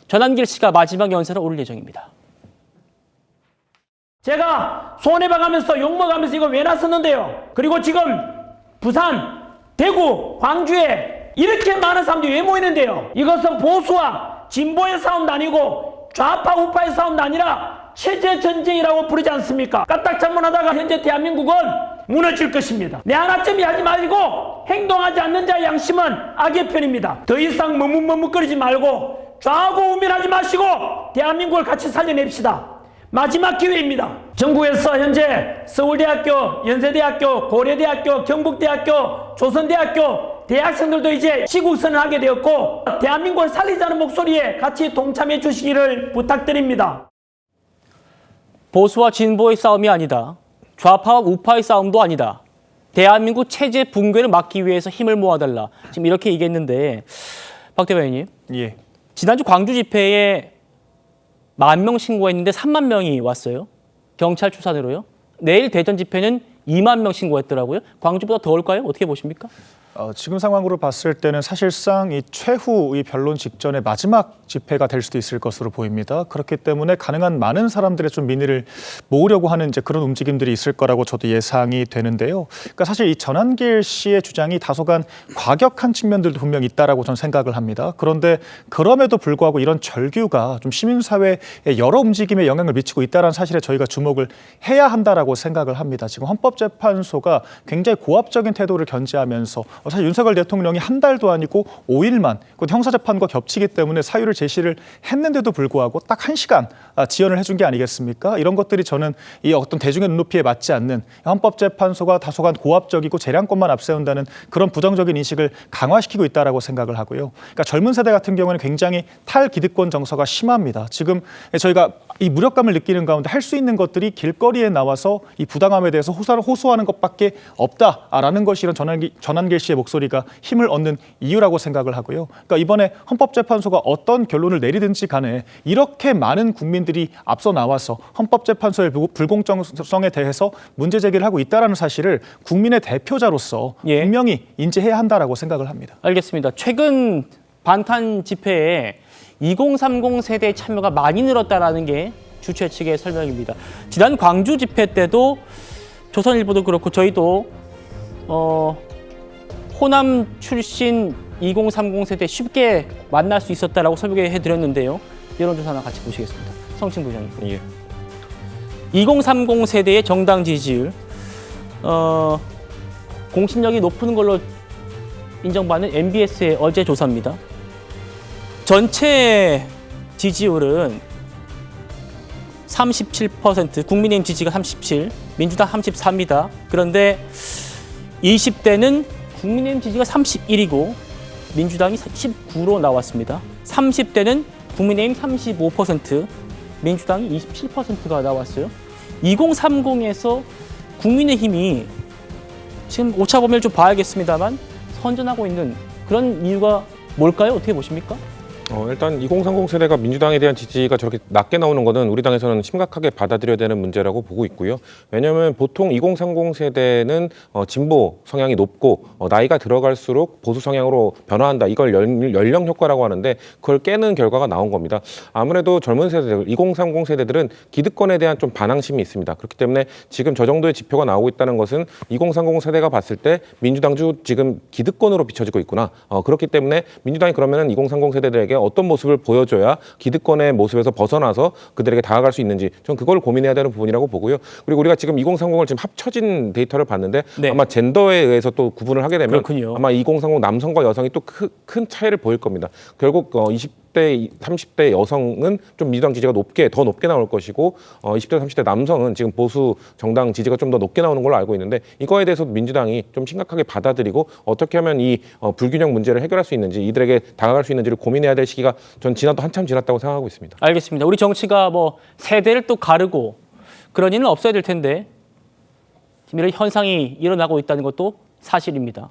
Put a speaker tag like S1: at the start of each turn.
S1: 전한길 씨가 마지막 연설을 오를 예정입니다.
S2: 제가 손해봐가면서 욕먹으면서 이거 왜 나섰는데요. 그리고 지금 부산, 대구, 광주에 이렇게 많은 사람들이 왜 모이는데요. 이것은 보수와 진보의 싸움도 아니고 좌파 우파의 싸움도 아니라 체제 전쟁이라고 부르지 않습니까? 까딱 잘못하다가 현재 대한민국은 무너질 것입니다. 내 하나쯤이 하지 말고 행동하지 않는 자의 양심은 악의 편입니다. 더 이상 머뭇머뭇거리지 말고 좌우고 우민하지 마시고 대한민국을 같이 살려냅시다. 마지막 기회입니다. 전국에서 현재 서울대학교, 연세대학교, 고려대학교, 경북대학교, 조선대학교 대학생들도 이제 시국선을 하게 되었고 대한민국을 살리자는 목소리에 같이 동참해 주시기를 부탁드립니다.
S1: 보수와 진보의 싸움이 아니다. 좌파와 우파의 싸움도 아니다. 대한민국 체제 붕괴를 막기 위해서 힘을 모아달라. 지금 이렇게 얘기했는데 박 대변인님.
S3: 예.
S1: 지난주 광주 집회에 10,000명 신고했는데 3만 명이 왔어요. 경찰 추산으로요. 내일 대전 집회는 2만 명 신고했더라고요. 광주보다 더 올까요? 어떻게 보십니까?
S3: 지금 상황으로 봤을 때는 사실상 이 최후의 변론 직전의 마지막 집회가 될 수도 있을 것으로 보입니다. 그렇기 때문에 가능한 많은 사람들의 좀 민의를 모으려고 하는 이제 그런 움직임들이 있을 거라고 저도 예상이 되는데요. 그러니까 사실 이 전한길 씨의 주장이 다소간 과격한 측면들도 분명히 있다라고 저는 생각을 합니다. 그런데 그럼에도 불구하고 이런 절규가 좀 시민사회의 여러 움직임에 영향을 미치고 있다는 사실에 저희가 주목을 해야 한다라고 생각을 합니다. 지금 헌법재판소가 굉장히 고압적인 태도를 견지하면서 사실 윤석열 대통령이 한 달도 아니고 5일만 곧 형사재판과 겹치기 때문에 사유를 제시를 했는데도 불구하고 딱 1시간 지연을 해준 게 아니겠습니까? 이런 것들이 저는 이 어떤 대중의 눈높이에 맞지 않는 헌법재판소가 다소간 고압적이고 재량권만 앞세운다는 그런 부정적인 인식을 강화시키고 있다라고 생각을 하고요. 그러니까 젊은 세대 같은 경우는 굉장히 탈기득권 정서가 심합니다. 지금 저희가 이 무력감을 느끼는 가운데 할 수 있는 것들이 길거리에 나와서 이 부당함에 대해서 호소하는 것밖에 없다라는 것이 이런 전한길 씨의 목소리가 힘을 얻는 이유라고 생각을 하고요. 그러니까 이번에 헌법재판소가 어떤 결론을 내리든지 간에 이렇게 많은 국민들이 앞서 나와서 헌법재판소의 불공정성에 대해서 문제 제기를 하고 있다는 사실을 국민의 대표자로서 분명히 인지해야 한다라고 생각을 합니다.
S1: 알겠습니다. 최근 반탄 집회에 2030 세대의 참여가 많이 늘었다라는 게 주최 측의 설명입니다. 지난 광주 집회 때도 조선일보도 그렇고 저희도 호남 출신 2030 세대 쉽게 만날 수 있었다라고 설명해 드렸는데요. 여론조사 하나 같이 보시겠습니다. 성층 부장님.
S4: 예.
S1: 2030 세대의 정당 지지율 공신력이 높은 걸로 인정받는 MBS의 어제 조사입니다. 전체 지지율은 37%, 국민의힘 지지가 37, 민주당 34입니다. 그런데 20대는 국민의힘 지지가 31이고 민주당이 19로 나왔습니다. 30대는 국민의힘 35%, 민주당이 27%가 나왔어요. 2030에서 국민의힘이 지금 오차범위를 좀 봐야겠습니다만 선전하고 있는 그런 이유가 뭘까요? 어떻게 보십니까?
S4: 일단 2030 세대가 민주당에 대한 지지가 저렇게 낮게 나오는 것은 우리 당에서는 심각하게 받아들여야 되는 문제라고 보고 있고요. 왜냐하면 보통 2030 세대는 진보 성향이 높고 나이가 들어갈수록 보수 성향으로 변화한다. 이걸 연령 효과라고 하는데 그걸 깨는 결과가 나온 겁니다. 아무래도 젊은 세대들, 2030 세대들은 기득권에 대한 좀 반항심이 있습니다. 그렇기 때문에 지금 저 정도의 지표가 나오고 있다는 것은 2030 세대가 봤을 때 민주당주 지금 기득권으로 비춰지고 있구나. 그렇기 때문에 민주당이 그러면은 2030 세대들에게 어떤 모습을 보여줘야 기득권의 모습에서 벗어나서 그들에게 다가갈 수 있는지 저는 그걸 고민해야 되는 부분이라고 보고요. 그리고 우리가 지금 2030을 지금 합쳐진 데이터를 봤는데 아마 젠더에 의해서 또 구분을 하게 되면
S1: 그렇군요.
S4: 아마 2030 남성과 여성이 또 큰 차이를 보일 겁니다. 결국 20대, 30대 여성은 좀 민주당 지지가 더 높게 나올 것이고 20대, 30대 남성은 지금 보수 정당 지지가 좀 더 높게 나오는 걸로 알고 있는데 이거에 대해서도 민주당이 좀 심각하게 받아들이고 어떻게 하면 이 불균형 문제를 해결할 수 있는지 이들에게 다가갈 수 있는지를 고민해야 될 시기가 전 한참 지났다고 생각하고 있습니다.
S1: 알겠습니다. 우리 정치가 뭐 세대를 또 가르고 그런 일은 없어야 될 텐데 지금 이런 현상이 일어나고 있다는 것도 사실입니다.